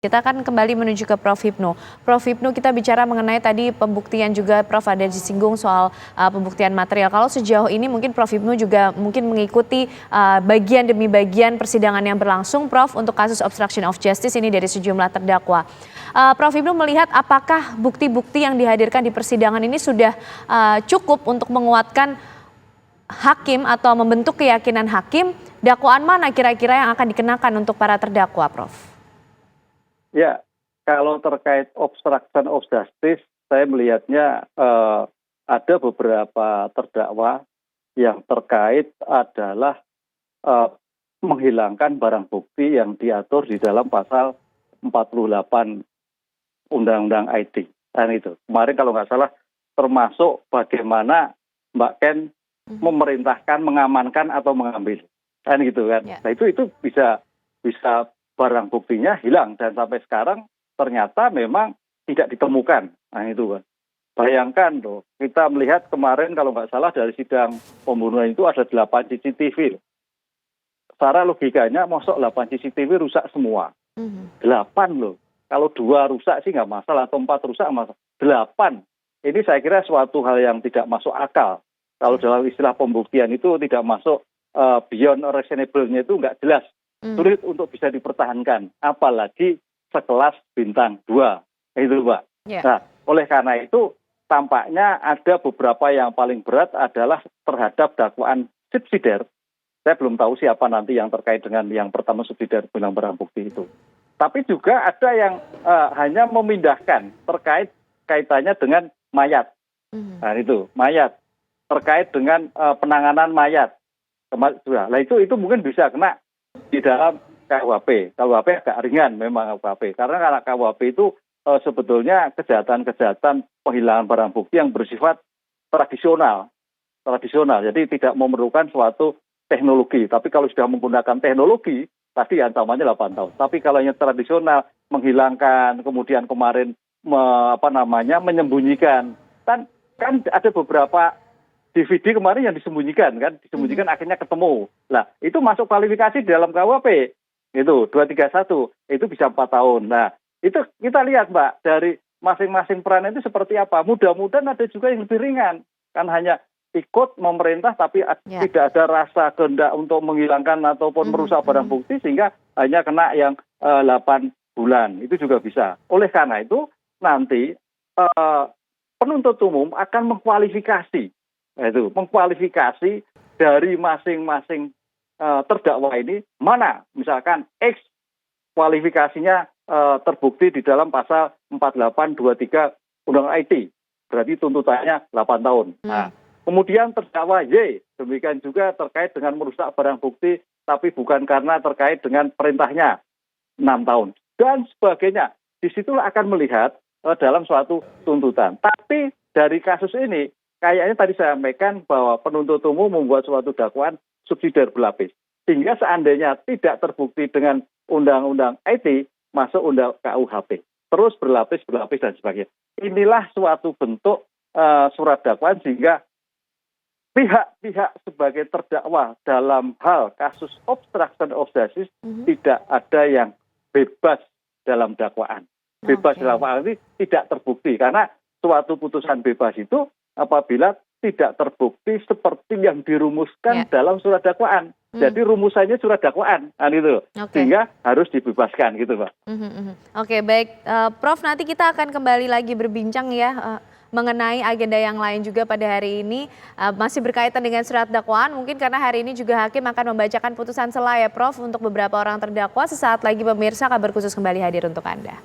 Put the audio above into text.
Kita akan kembali menuju ke Prof. Hipnu. Prof. Hipnu, kita bicara mengenai tadi pembuktian juga, Prof, ada disinggung soal pembuktian material. Kalau sejauh ini mungkin Prof. Hipnu juga mungkin mengikuti bagian demi bagian persidangan yang berlangsung, Prof, untuk kasus obstruction of justice ini dari sejumlah terdakwa. Prof. Hipnu melihat apakah bukti-bukti yang dihadirkan di persidangan ini sudah cukup untuk menguatkan hakim atau membentuk keyakinan hakim, dakwaan mana kira-kira yang akan dikenakan untuk para terdakwa, Prof? Ya, kalau terkait obstruction of justice, saya melihatnya ada beberapa terdakwa yang terkait adalah menghilangkan barang bukti yang diatur di dalam pasal 48 Undang-Undang IT. Dan itu kemarin kalau nggak salah termasuk bagaimana Mbak Ken memerintahkan, mengamankan atau mengambil, kan gitu kan. Ya. Nah itu bisa barang buktinya hilang dan sampai sekarang ternyata memang tidak ditemukan. Nah itu kan. Bayangkan loh, kita melihat kemarin kalau nggak salah dari sidang pembunuhan itu ada 8 CCTV. Secara logikanya masuk 8 CCTV rusak semua. 8 loh. Kalau 2 rusak sih nggak masalah atau 4 rusak masalah. 8. Ini saya kira suatu hal yang tidak masuk akal. Kalau dalam istilah pembuktian itu tidak masuk beyond reasonable-nya itu nggak jelas. Sulit untuk bisa dipertahankan, apalagi sekelas bintang 2, itu Pak. Yeah. Nah, oleh karena itu tampaknya ada beberapa yang paling berat adalah terhadap dakwaan subsidiar. Saya belum tahu siapa nanti yang terkait dengan yang pertama subsidiar bilang barang bukti itu. Tapi juga ada yang hanya memindahkan terkait kaitannya dengan mayat. Nah itu, mayat. Terkait dengan penanganan mayat. Nah itu mungkin bisa kena di dalam KUHP. KUHP agak ringan memang KUHP. Karena KUHP itu sebetulnya kejahatan-kejahatan penghilangan barang bukti yang bersifat tradisional. Jadi tidak memerlukan suatu teknologi. Tapi kalau sudah menggunakan teknologi, tadi ancamannya 8 tahun. Tapi kalau yang tradisional, menghilangkan, kemudian kemarin menyembunyikan. Kan ada beberapa DVD kemarin yang disembunyikan akhirnya ketemu. Nah, itu masuk kualifikasi di dalam KUHP. Itu 231, itu bisa 4 tahun. Nah, itu kita lihat, Mbak, dari masing-masing peran itu seperti apa. Mudah-mudahan ada juga yang lebih ringan. Kan hanya ikut memerintah tapi tidak ada rasa kehendak untuk menghilangkan ataupun merusak barang bukti sehingga hanya kena yang 8 bulan. Itu juga bisa. Oleh karena itu nanti penuntut umum akan mengkualifikasi dari masing-masing terdakwa ini mana misalkan X kualifikasinya terbukti di dalam pasal 4823 Undang-Undang IT, berarti tuntutannya 8 tahun. Nah, kemudian terdakwa Y demikian juga terkait dengan merusak barang bukti tapi bukan karena terkait dengan perintahnya 6 tahun dan sebagainya. Disitulah akan melihat dalam suatu tuntutan. Tapi dari kasus ini kayaknya tadi saya sampaikan bahwa penuntut umum membuat suatu dakwaan subsidiar berlapis. Sehingga seandainya tidak terbukti dengan undang-undang IT, masuk undang KUHP. Terus berlapis dan sebagainya. Inilah suatu bentuk surat dakwaan sehingga pihak-pihak sebagai terdakwa dalam hal kasus obstruction of justice tidak ada yang bebas dalam dakwaan. Bebas dalam dakwaan ini tidak terbukti karena suatu putusan bebas itu apabila tidak terbukti seperti yang dirumuskan dalam surat dakwaan. Jadi rumusannya surat dakwaan, gitu. Sehingga harus dibebaskan gitu, Pak. Oke, baik. Prof, nanti kita akan kembali lagi berbincang ya mengenai agenda yang lain juga pada hari ini. Masih berkaitan dengan surat dakwaan, mungkin karena hari ini juga hakim akan membacakan putusan sela ya, Prof, untuk beberapa orang terdakwa. Sesaat lagi pemirsa, Kabar Khusus kembali hadir untuk Anda.